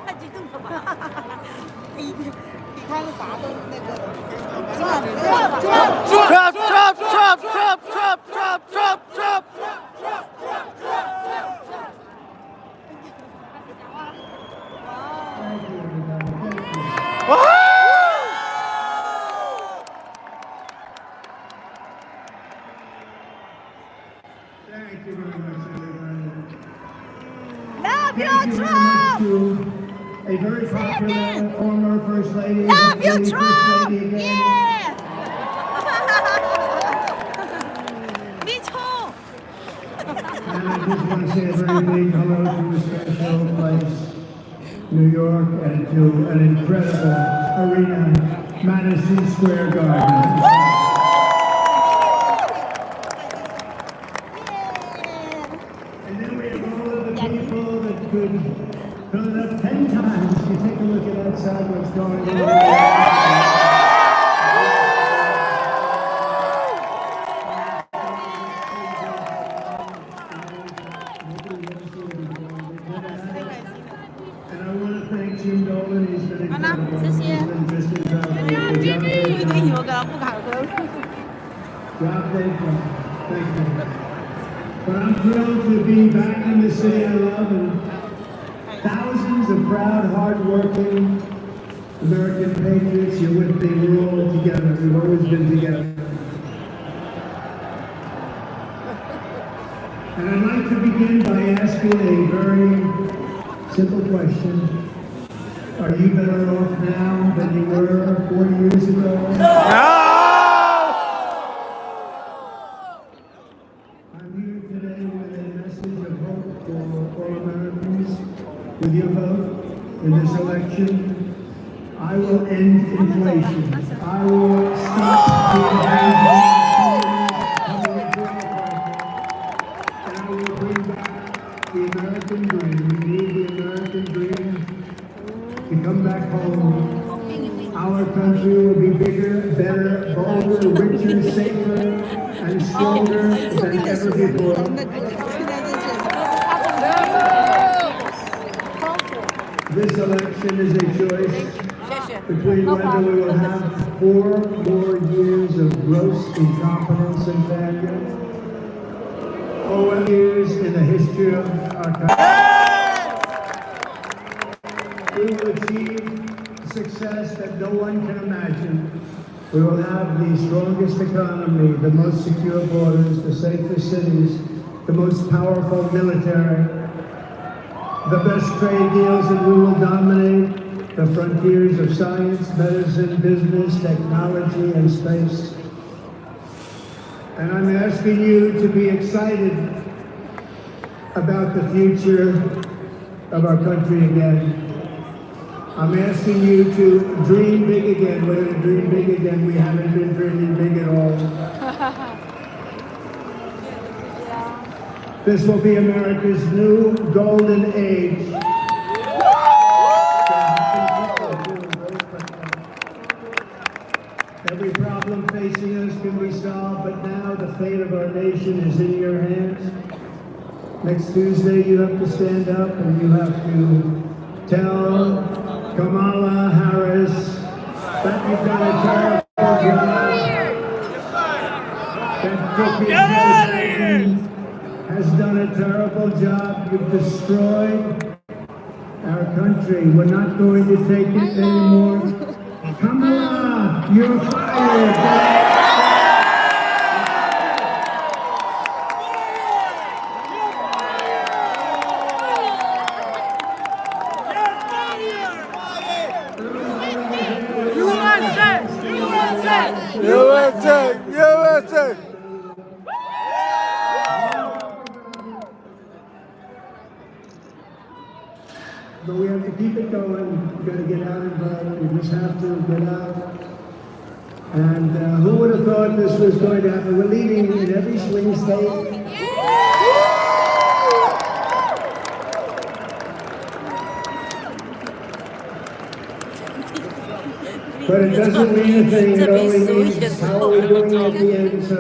太激动了吧！比他们啥都那个。Thank you very much, everybody. Love you, Thank you very much to a very popular former First Lady. Love you, First Trump! Lady again. Yeah! Me too! And I just want to say a very big hello to a special place, New York, and to an incredible arena, Madison Square Garden. And then we have all of the people that could fill it up 10 times. You take a look at outside what's going on. And I want to thank Jim Dolan. He's been incredible. He's been just incredible. The job they've done. Job they've done. Thank you. But I'm thrilled to be back in the city I love, and thousands of proud, hard-working American patriots. You're with me. We're all together. We've always been together. And I'd like to begin by asking a very simple question. Are you better off now than you were 40 years ago? I'm here today with a message of hope for all Americans. With your vote in this election, I will end inflation. I will stop the invasion and I will bring back the American dream. We need the American dream to come back home. Our country will be bigger, better, bolder, richer, safer, and stronger than ever before. This election is a choice between whether we will have 4 more years of gross incompetence and failure, or years in the history of our country. We will achieve success that no one can imagine. We will have the strongest economy, the most secure borders, the safest cities, the most powerful military, the best trade deals, and we will dominate the frontiers of science, medicine, business, technology, and space. And I'm asking you to be excited about the future of our country again. I'm asking you to dream big again. We're going to dream big again. We haven't been dreaming big at all. This will be America's new golden age. Every problem facing us can be solved, but now the fate of our nation is in your hands. Next Tuesday, you have to stand up and you have to tell Kamala Harris that you've done a terrible job. That crooked president has done a terrible job. You've destroyed our country. We're not going to take it anymore. Kamala, you're fired. USA! But we have to keep it going. We've got to get out and vote. We just have to get out. And who would have thought this was going to happen? We're leading in every swing state. But it doesn't mean a thing. It only means how are we doing at the end. So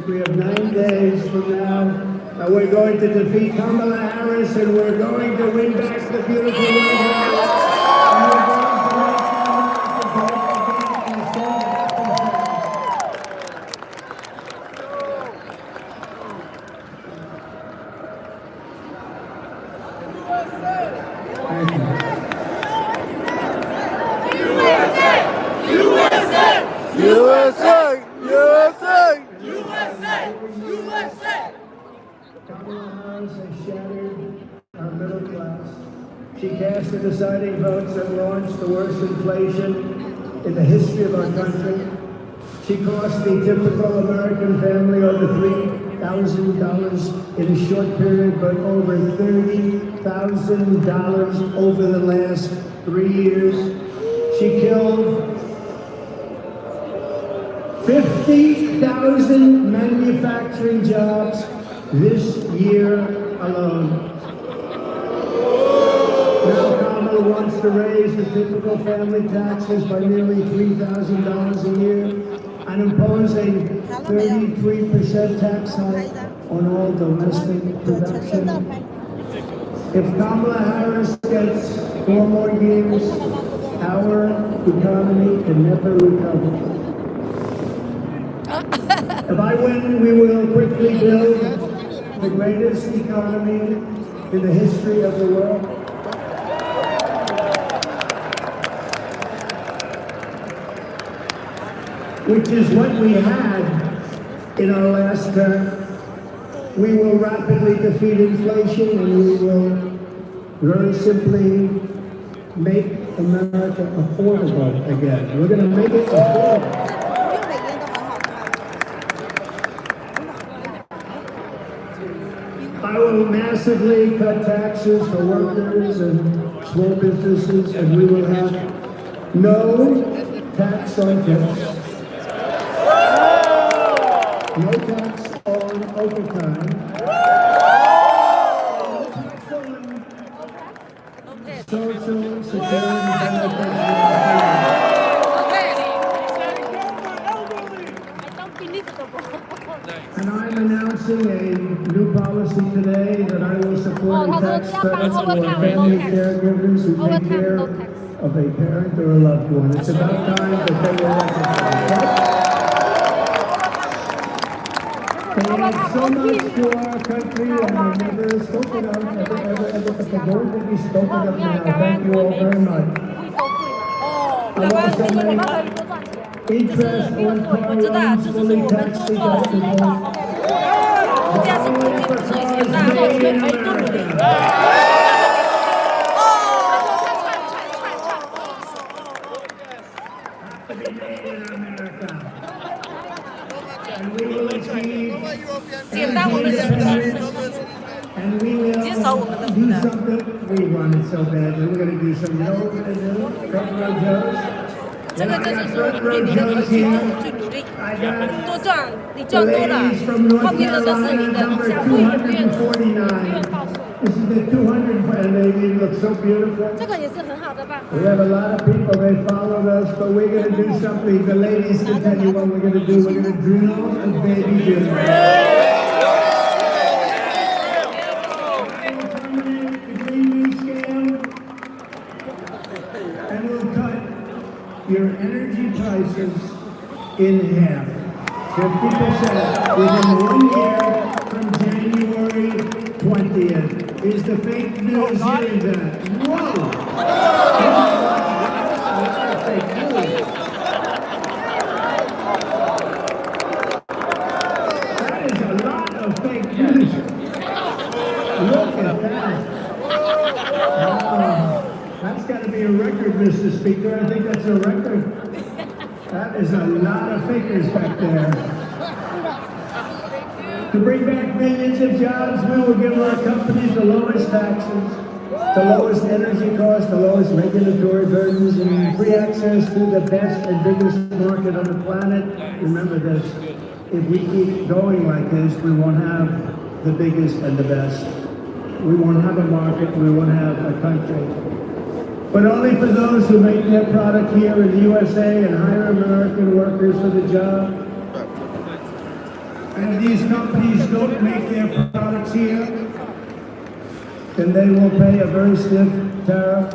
we have 9 days from now. We're going to defeat Kamala Harris, and we're going to win back the beautiful White House. Kamala Harris has shattered our middle class. She cast the deciding votes that launched the worst inflation in the history of our country. She cost the typical American family over $3,000 in a short period, but over $30,000 over the last 3 years. She killed 50,000 manufacturing jobs this year alone. Now Kamala wants to raise the typical family taxes by nearly $3,000 a year and impose a 33% tax hike on all domestic production. If Kamala Harris gets 4 more years, our economy can never recover. If I win, we will quickly build the greatest economy in the history of the world. Which is what we had in our last term. We will rapidly defeat inflation, and we will very simply make America affordable again. We're going to make it affordable. I will massively cut taxes for workers and small businesses, and we will have no tax on tips, no tax on overtime, social security benefits. And I'm announcing a new policy today that I will support a tax credit for family caregivers who take care of a parent or a loved one. It's about time that they will recognize. They add so much to our country, and they're never spoken of, ever going to be spoken of now. Thank you all very much. I'll also make interest on car loans fully tax deductible. And we will achieve and we will do something. We want it so badly. We're going to do something. You know what we're going to do? Front row Joes. 这个就是说鼓励你的儿子去努力，多赚，你赚多了，后面的都是你的，下不远不远的。 This is the 200, and they look so beautiful. 这个也是很好的办法。 We have a lot of people, they followed us, but we're going to do something. The ladies can tell you what we're going to do. We're going to drill a baby drill. And we'll cut your energy prices in half, 50% within 1 year from January 20th. Is the fake news hearing that? Whoa! Fake news. That is a lot of fake news. Look at that. That's got to be a record, Mr. Speaker. I think that's a record. That is a lot of fakers back there. To bring back millions of jobs, we will give our companies the lowest taxes, the lowest energy costs, the lowest regulatory burdens, and free access to the best and biggest market on the planet. Remember this, if we keep going like this, we won't have the biggest and the best. We won't have a market, we won't have a country. but only for those who make their product here in the USA and hire American workers for the job. And if these companies don't make their products here, then they will pay a very stiff tariff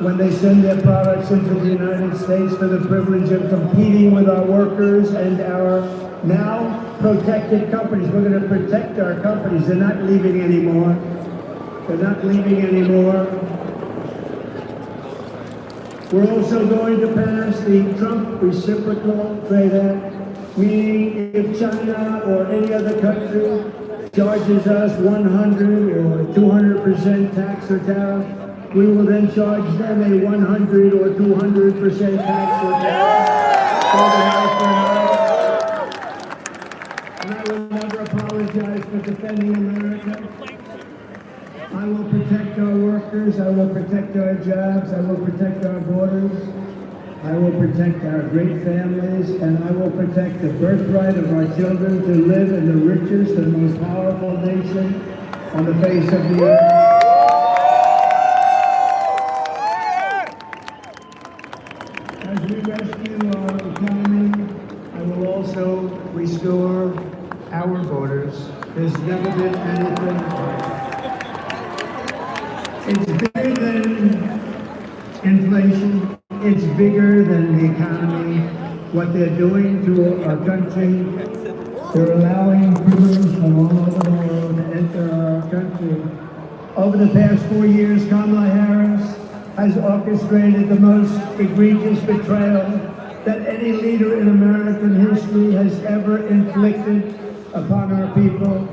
when they send their products into the United States for the privilege of competing with our workers and our now protected companies. We're going to protect our companies. They're not leaving anymore. They're not leaving anymore. We're also going to pass the Trump Reciprocal Trade Act, meaning if China or any other country charges us 100 or 200% tax or tariff, we will then charge them a 100 or 200% tax or tariff. And I will never apologize for defending America. I will protect our workers, I will protect our jobs, I will protect our borders, I will protect our great families, and I will protect the birthright of our children to live in the richest and most powerful nation on the face of the earth. As we rescue our economy, I will also restore our borders. There's never been anything. It's bigger than inflation. It's bigger than the economy. What they're doing to our country, they're allowing criminals from all over the world to enter our country. Over the past 4 years, Kamala Harris has orchestrated the most egregious betrayal that any leader in American history has ever inflicted upon our people.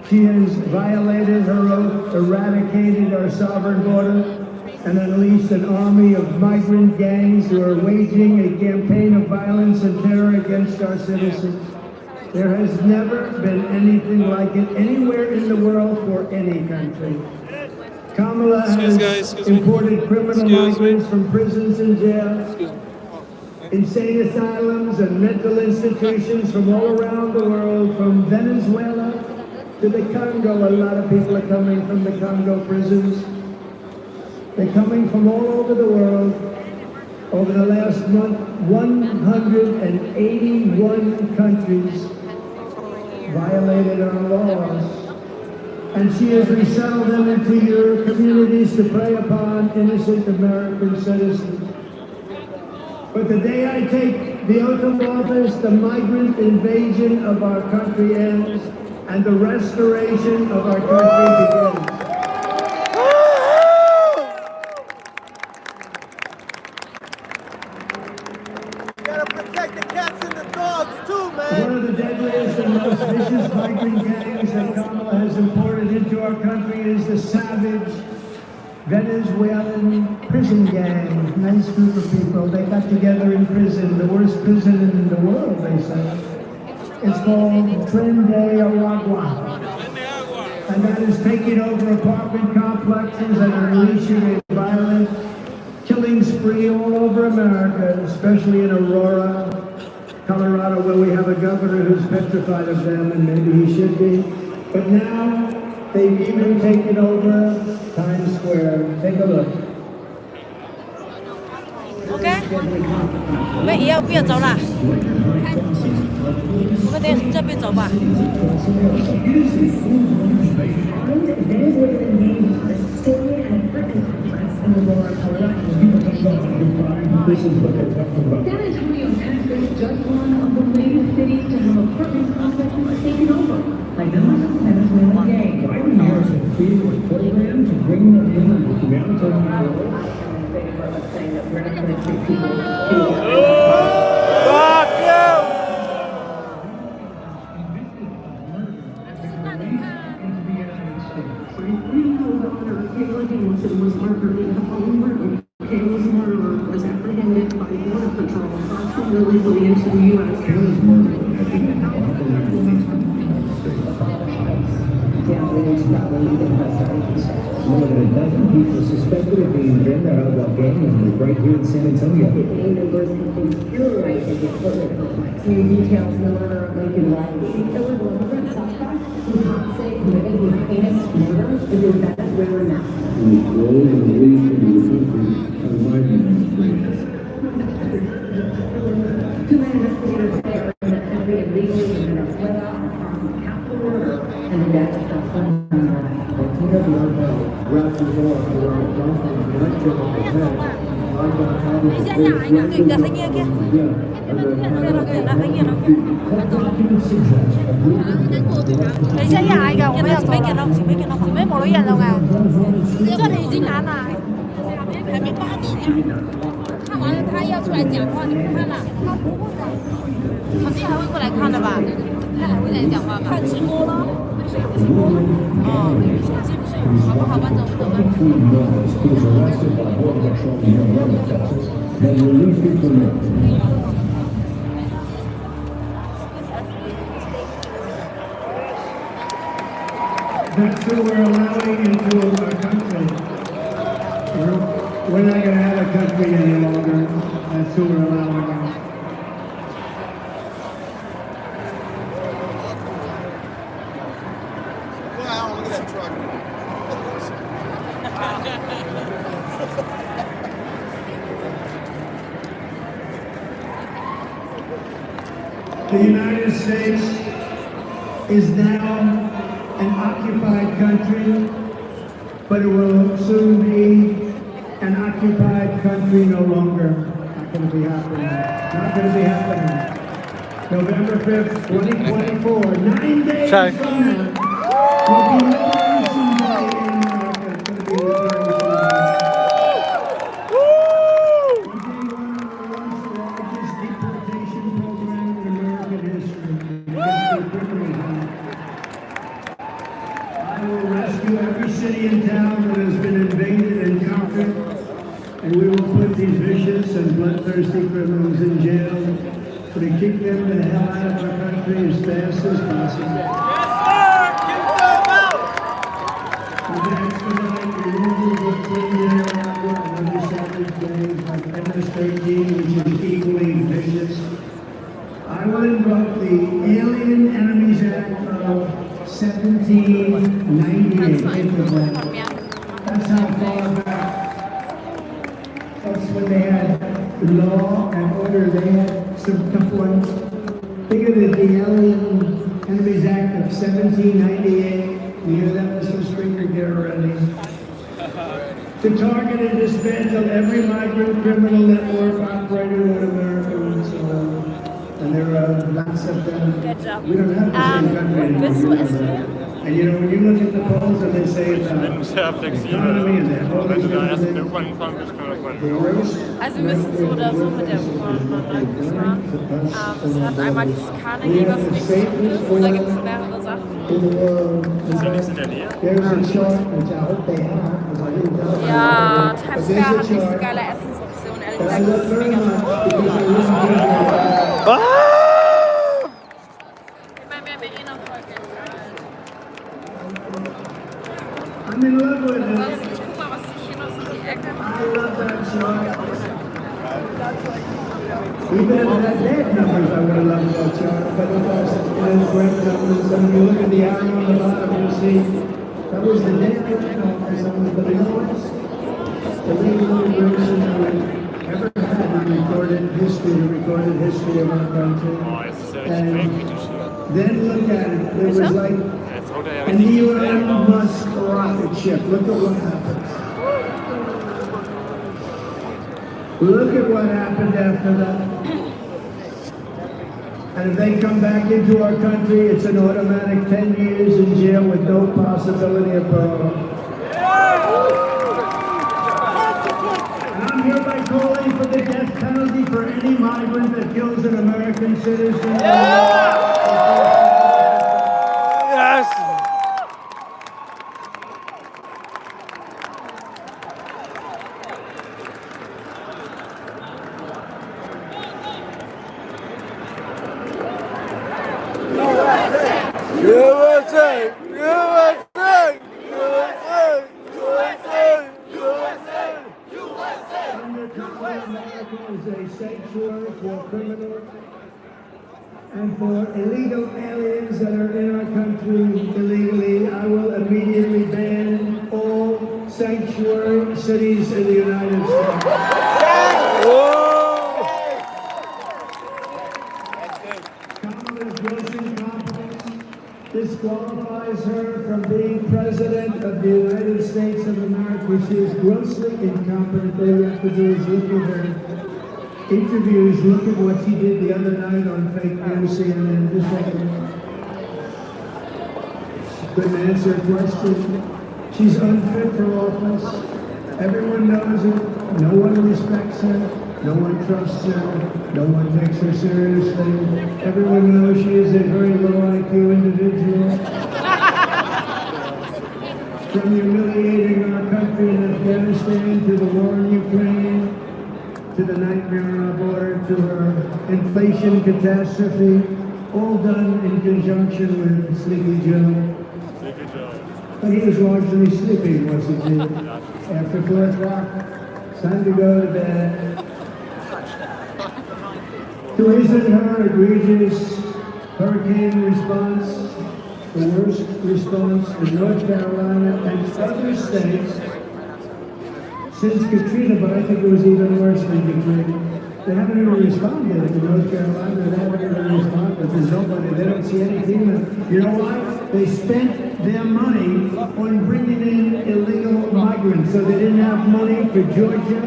She has violated her oath, eradicated our sovereign border, and unleashed an army of migrant gangs who are waging a campaign of violence and terror against our citizens. There has never been anything like it anywhere in the world for any country. Kamala has imported criminal migrants from prisons and jails, insane asylums and mental institutions from all around the world, from Venezuela to the Congo. A lot of people are coming from the Congo prisons. They're coming from all over the world. Over the last month, 181 countries violated our laws. And she has resettled them into your communities to prey upon innocent American citizens. But the day I take the oath of office, the migrant invasion of our country ends, and the restoration of our country begins. One of the deadliest and most vicious migrant gangs that Kamala has imported into our country is the savage Venezuelan prison gang. Nice group of people. They got together in prison, the worst prison in the world, they say. It's called Tren de Aragua. And that is taking over apartment complexes and unleashing a violent killing spree all over America, especially in Aurora, Colorado, where we have a governor who's petrified of them, and maybe he should be. But now they've even taken over Times Square. Take a look. OK， 我们也要不要走了？我们得这边走吧。San Antonio, Texas, just one of the latest cities to have apartment complexes taken over by members of the Venezuelan gang. Biden Harris completed a program to bring them in downtown. Saying that we're not going to treat people. Was apprehended by Border Patrol crossing illegally into the U.S. Kayla's murder had been an unbelievable incident. More than a dozen people suspected of being Tren de Aragua gang members right here in San Antonio. The gang members have been terrorizing the apartment complex. New details in the murder of Lincoln Riley. The killer will arrest suspects. You can't say committed with heinous murder is your Venezuelan national. We grow and release into the country by widening demonstrations. Two men investigators say are in the country illegally in Venezuela on the capital order and the death of someone. Wrapped his arm around Johnson's neck and on his head. I got out of the Thấy giá nhại kìa, kìa thấy nghe kìa. Thấy giá nhại kìa, 我没有准备给他，准备给他，准备冇人了啊。这里已经拿了，还没8点呢。看完了他要出来讲话，你不看了？肯定还会过来看的吧？他还会来讲话吧？看直播了。哦，好吧，好吧，走走吧。That's who we're allowing into our country. We're not going to have a country any longer. That's who we're allowing in. Wow, look at that truck. The United States is now an occupied country, but it will soon be an occupied country no longer. Not going to be happening. Not going to be happening. November 5th, 2024, 9 days Sorry. from now, will be Liberation Day in America. It's going to be Liberation Day. One of the largest deportation program in American history. I will rescue every city and town that has been invaded and conquered, and we will put these vicious and bloodthirsty criminals in jail to keep them the hell out of our country as fast as possible. Yes, sir! Get them out! We can expedite removal of criminal and other savage gangs like MS-13, which is equally vicious. I will invoke the Alien Enemies Act of 1798. That's how far back. That's when they had law and order. They had some tough ones. Think of it, the Alien Enemies Act of 1798. You hear that, Mr. Speaker? Get ready. To target and dismantle every migrant criminal network operated in America and so on. And there are lots of them. Good job. We don't have the same country anymore. willst du You know essen? that. And you know, when you look at the polls and they say about Sehr flexibel. economy and that, all Wenn these du da erst different mit things, U-Bahn gefahren bist, kann das mal the worst Also wir müssen so oder so mit der U-Bahn fahren. Es hat einmal dieses Carnegie, was nicht so gut ist, und da gibt es mehrere Sachen. in the world. Ist da nichts in der Nähe? There's a chart, which I hope they have, because I didn't tell them. Ja, But Times there's Square a hat nicht so chart geile Essensoptionen, ehrlich that I gesagt. Das love ist very mega much teuer. because I listen to it. Ich meine, wir haben ja eh noch voll Geld zahlen. I'm in love with it. Ansonsten, ich guck mal, was ich hier noch so die Ecke I habe. love that chart. Even if it had bad numbers, I would have loved that chart. But it has great numbers. And when you look at the arrow on the bottom, you see that was the daily conference. That was the lowest illegal immigration that we've ever had in recorded history of our country. Oh, jetzt ist er richtig feldkritisch hier. Then look at it. It was like Jetzt haut er ja an richtig die Elon Fäden raus. Musk rocket ship. Look at what happens. Look at what happened after that. And if they come back into our country, it's an automatic 10 years in jail with no possibility of parole. And I'm hereby calling for the death penalty for any migrant that kills an American citizen. Yes! USA! USA! USA! USA! USA! Undercover America is a sanctuary for criminals. And for illegal aliens that are in our country illegally, I will immediately ban all sanctuary cities in the United States. Kamala's gross incompetence disqualifies her from being president of the United States of America. She is grossly incompetent. All you have to do is look at her interviews, look at what she did the other night on fake news, CNN. Couldn't answer a question. She's unfit for office. Everyone knows it. No one respects her. No one trusts her. No one takes her seriously. Everyone knows she is a very low IQ individual. From humiliating our country in Afghanistan to the war in Ukraine, to the nightmare on our border, to her inflation catastrophe, all done in conjunction with Sleepy Joe. But he was largely sleeping, wasn't he? After 4 o'clock, it's time to go to bed. To visit her egregious hurricane response, the worst response in North Carolina and other states since Katrina, but I think it was even worse than Katrina. They haven't even responded in North Carolina. They haven't even responded. There's nobody. They don't see anything. You know why? They spent their money on bringing in illegal migrants, so they didn't have money for Georgia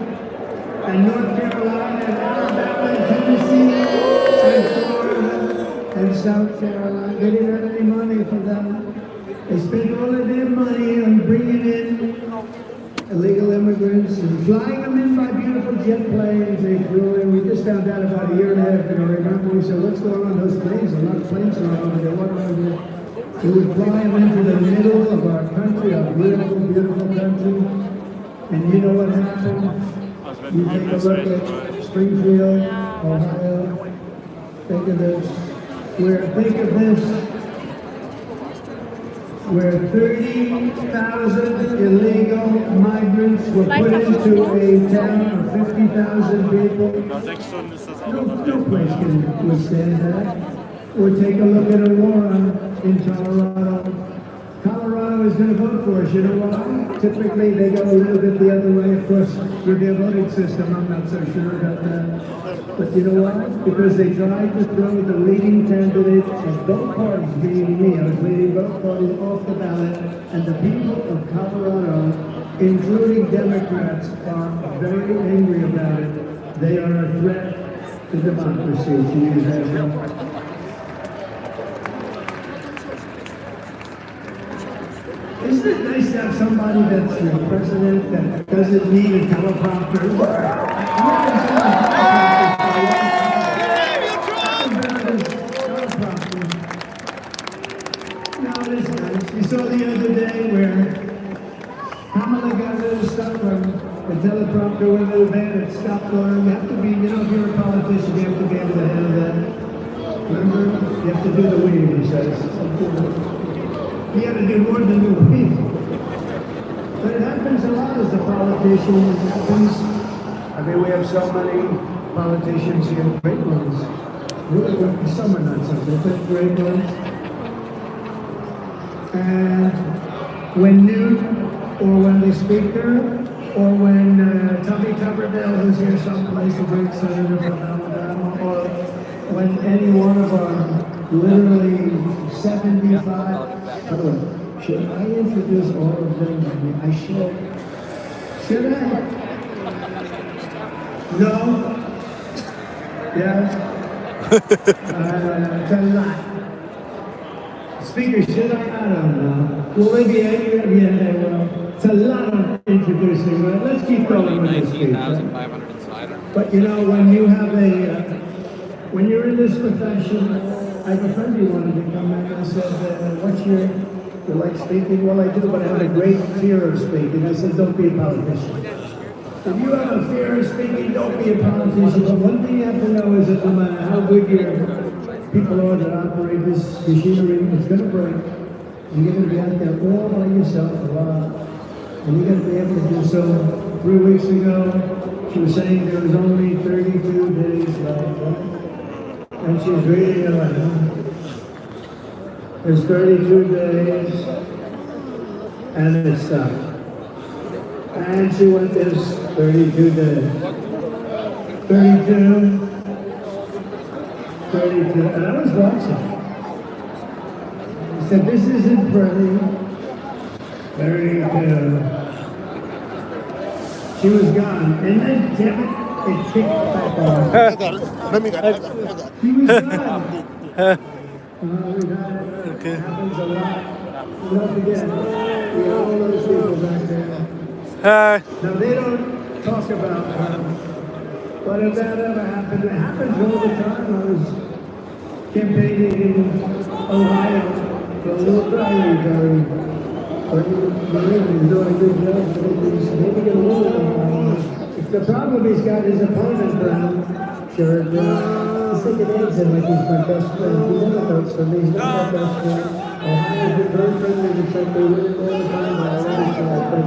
and North Carolina and Alabama and Tennessee and Florida and South Carolina. They didn't have any money for them. They spent all of their money on bringing in illegal immigrants and flying them in by beautiful jet planes. They flew in. We just found out about a year and a half ago. Remember, we said, what's going on? Those planes, a lot of planes are over there. What are they? We would fly them into the middle of our country, our beautiful, beautiful country. And you know what happened? You take a look at Springfield, Ohio. Think of this. Think of this. Where 30,000 illegal migrants were put into a town of 50,000 people. No place can withstand that. Or take a look at Aurora in Colorado. Colorado is going to vote for us. You know why? Typically, they go a little bit the other way. Of course, with their voting system, I'm not so sure about that. But you know why? Because they tried to throw the leading candidate of both parties, being me. I was leading both parties off the ballot, and the people of Colorado, including Democrats, are very angry about it. They are a threat to democracy, to use that word. Isn't it nice to have somebody that's your president that doesn't need a teleprompter? No, it's nice. You saw the other day where Kamala got a little stuck on the teleprompter went a little bad, it stopped on him. You have to be, if you're a politician, you have to be able to handle that. Remember? You have to do the weed, he says. He had to do more than do people. But it happens a lot as a politician. It happens. I mean, we have so many politicians here, great ones. Really, some are not so good, but great ones. And when Newt, or when the Speaker, or when Tommy Tuberville, who's here someplace, a great senator from Alabama, or when any one of our literally 75. By the way, should I introduce all of them? I mean, I should. Should I? No? Yes? It's a lot. Speaker, should I? I don't know. Will they be angry? Yeah, they will. It's a lot of introducing. Let's keep going with this speech. But when you have when you're in this profession, I have a friend who wanted to come in and said, you like speaking? Well, I do, but I have a great fear of speaking. I said, don't be a politician. If you have a fear of speaking, don't be a politician. But one thing you have to know is that no matter how good your people are that operate this machinery, it's going to break. And you're going to be out there all by yourself a lot. And you're going to be able to do so. 3 weeks ago, she was saying there was only 32 days left. Right? And she's reading a letter. There's 32 days, and it stopped. And she went this 32 days. 32, 32, and I was watching. He said, this isn't pretty. 32. She was gone, and then, damn it, it kicked back on. Let me get She was gone. We've had it. It happens a lot. Don't forget, we have all those people back there. Now, they don't talk about her, but if that ever happened, it happens all the time. I was campaigning in Ohio for a little very but he's doing a good job. Maybe get a little the problem he's got his opponent, Brown. Sure, he's taking eggs in like he's my best friend. He never votes for me. He's not my best friend. Ohio's been very friendly with Trump. They win all the time by a landslide. But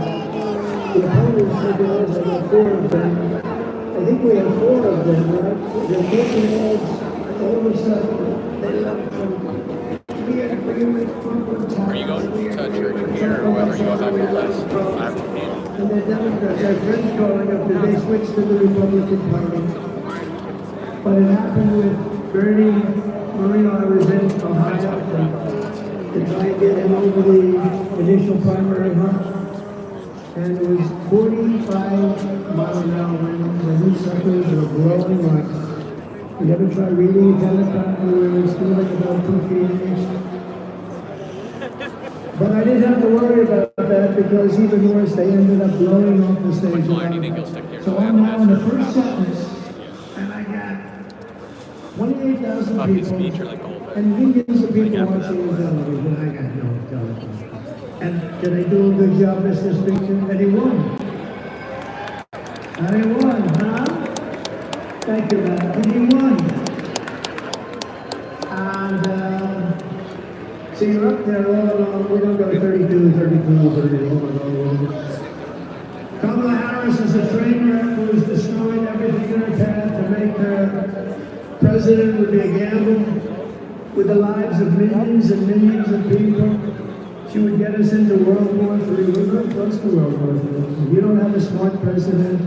the opponents taking eggs, I got 4 of them. I think we have 4 of them, right? They're taking eggs all of a sudden. They love Trump. We agree with Trump. Are you going to church here or whether you go back to last? And the Democrats, our friends calling up, did they switch to the Republican Party? But it happened with Bernie Moreno. I was in Ohio to try and get him over the initial primary hump. And it was 45 mile an hour winds, and these suckers are blowing like. You ever try reading a Democrat where it's feeling about 2 feet in each? But I didn't have to worry about that because even worse, they ended up blowing off the stage. So I'm now in the first sentence, and I got 28,000 people and millions of people watching the television. I got no television. And did I do a good job, Mr. Speaker? And he won. And he won, huh? Thank you, man. And he won. And, so you're up there all along, we don't go 32, 30. Kamala Harris is a train wreck who is destroying everything in her path to make her president would be a gamble with the lives of millions and millions of people. She would get us into World War III. We're very close to World War III. If you don't have a smart president,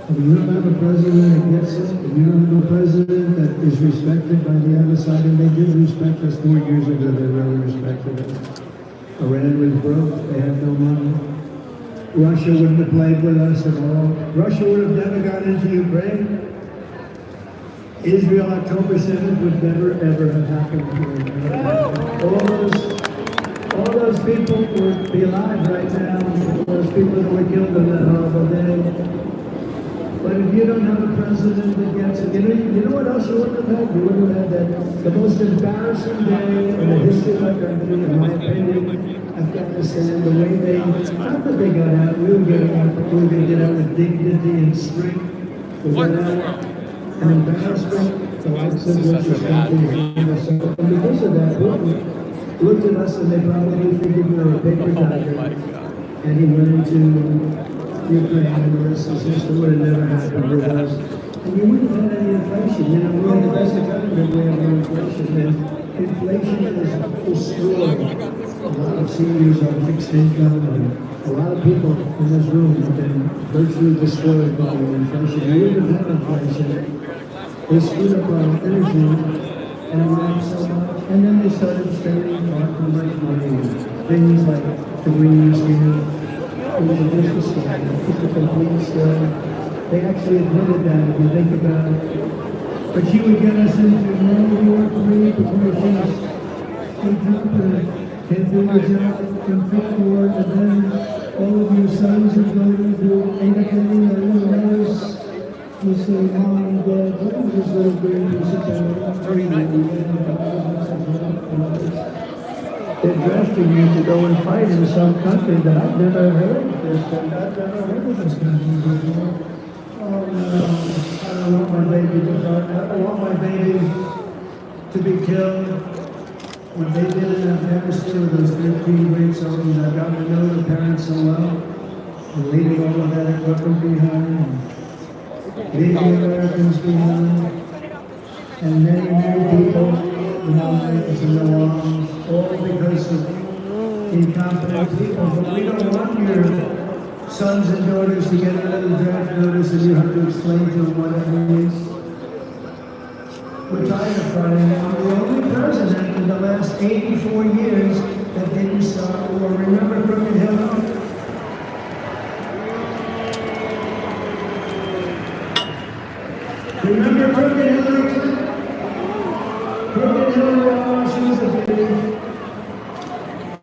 if you don't have a president that gets it, if you don't have a president that is respected by the other side, and they did respect us 4 years ago, they really respected us. Iran was broke, they had no money. Russia wouldn't have played with us at all. Russia would have never got into Ukraine. Israel, October 7th, would never, ever have happened. All those people would be alive right now, those people that were killed on that horrible day. But if you don't have a president that gets it, you know what else you wouldn't have had? You wouldn't have had the most embarrassing day in the history of our country, in my opinion, Afghanistan, the way they, not that they got out, we were getting out, but we were going to get out with dignity and strength. We got out an embarrassment, the likes of which is country. And because of that, Putin looked at us and they probably figured we were a paper tiger. And he went into Ukraine and the rest of history would have never happened with us. And you wouldn't have had any inflation. You know, we're the best economy, we have no inflation. And inflation is destroyed a lot of seniors on fixed income, and a lot of people in this room have been virtually destroyed by the inflation. We wouldn't have had inflation. They screwed up our energy and it went up so much. And then they started spending far too much money on things like the Green New Deal. It was a vicious scam. It's a complete scam. They actually admitted that if you think about it. But she would get us into World War III proportions. Can't do your job in fifth war, and then all of your sons are going to do anything or anything else. You say, Mom and Dad, what is this little green piece of paper? They're drafting you to go and fight in some country that I've never heard of this, and I've never heard of this country before. Oh no, I don't want my baby to die. I don't want my baby to be killed. What they did in Afghanistan with those 13 great soldiers, I've gotten to know the parents so well, and leaving all of that equipment behind, and leaving Americans behind, and many no legs and no arms, all because of incompetent people. But we don't want your sons and daughters to get a little draft notice and you have to explain to them what it means. We're tired of fighting. I'm the only president in the last 84 years that didn't start a war. Remember Crooked Hill? Remember Crooked Hill? Crooked Hill, she was a beauty.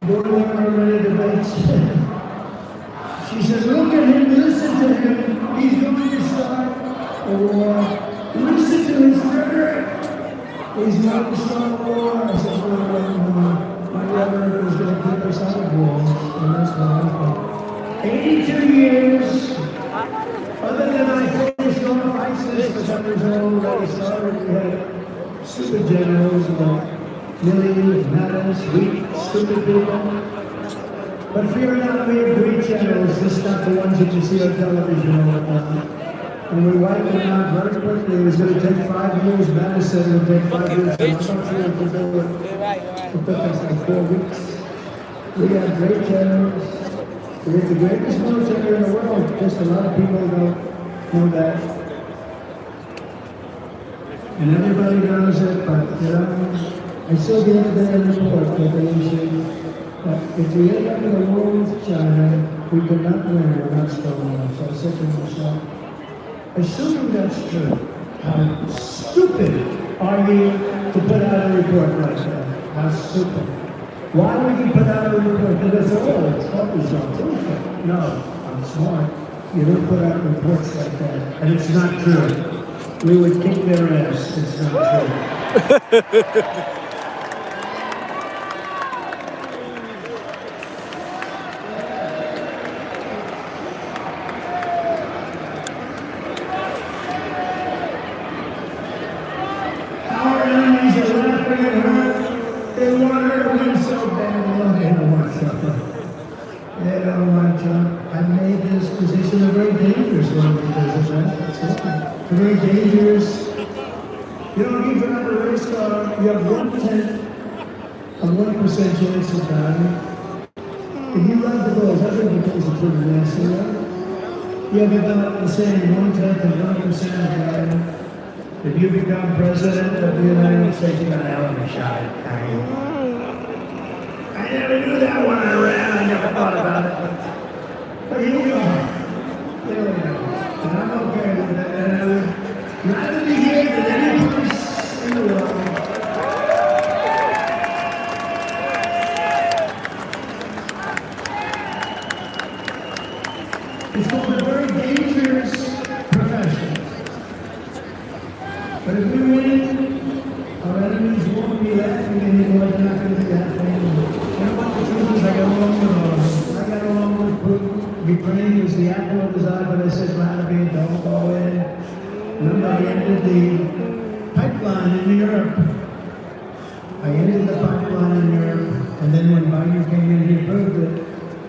Born on her many debates. She said, look at him, listen to him. He's going to start a war. Listen to his rhetoric. He's going to start a war. I said, no, my rhetoric is going to keep us out of wars. And that's what happened. 82 years. Other than I finished off ISIS, the country's already started. We had stupid generals, Milley, Mattis, weak, stupid people. But fear not, we have great generals, just not the ones that you see on television all the time. And we wiped them out very quickly. It was going to take 5 years. Mattis said it would take 5 years. I'm not sure we could do it. It took us like 4 weeks. We have great generals. We have the greatest military in the world. Just a lot of people don't know that. And everybody knows it, but I saw the other day a report that they issued that if we end up in a war with China, we could not win without Stonewall. So I said to myself, assuming that's true, how stupid are you to put out a report like that? How stupid. Why would you put out a report? Because it's probably not true. No, I'm smart. You don't put out reports like that. And it's not true. We would kick their ass. It's not true. Our enemies are laughing at her. They want her to win so bad. They don't want Trump. They don't want Trump. I've made this position a very dangerous one because of that. It's very dangerous. You know, if you drive a race car, you have 1/10 of 1% chance of dying. If you run the balls, I think because it's pretty nasty, right? You have about the same 1/10 of 1% of dying. If you become president of the United States, you got a hell of a shot at dying. I never knew that when I ran. I never thought about it. But here we are. There we go. And I'm okay with that. And I would rather be here than any place in the world. It's called a very dangerous profession. But if we win, our enemies won't be laughing anymore. They're not going to be laughing anymore. You know what the truth is? I got along with all of them. I got along with Putin. Ukraine was the apple of his eye, but I said, Vladimir, don't go in. Remember, I ended the pipeline in Europe. I ended the pipeline in Europe, and then when Biden came in, he approved it.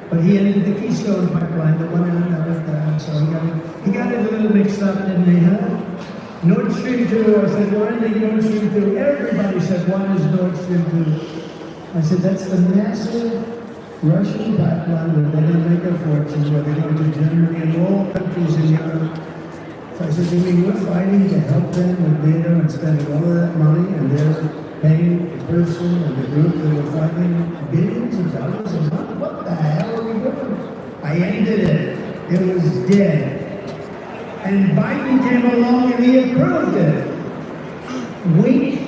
But he ended the Keystone pipeline, the one in America. So he got it a little mixed up, didn't he, huh? Nord Stream 2, I said, why did Nord Stream 2? Everybody said, why is Nord Stream 2? I said, that's the massive Russian pipeline where they're going to make a fortune, where they're going to Germany and all countries in Europe. So I said, you mean we're fighting to help them with NATO and spending all of that money, and they're paying the person and the group that we're fighting billions of dollars a month? What the hell are we doing? I ended it. It was dead. And Biden came along and he approved it. Weak.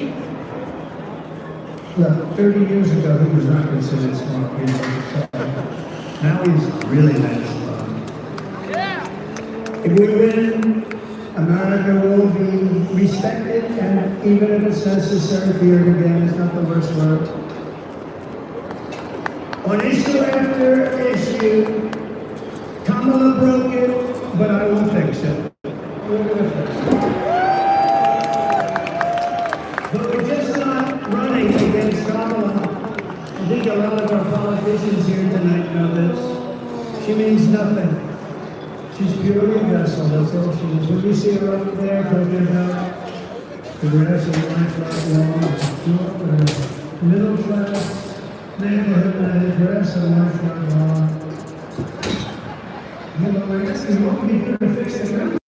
Look, 30 years ago, he was not considered smart. So now he's really that smart. If we win, America will be respected, and even if it's necessary, fear it again. It's not the worst word. On issue after issue, Kamala broke it, but I will fix it. We're going to fix it. But we're just not running against Kamala. I think a lot of our politicians here tonight know this. She means nothing. She's purely a vessel, that's all she is. When you see her up there talking about the grass and the life not long, short with a middle class neighborhood that had grass on my front lawn. You know, I guess they won't be here to fix the ground.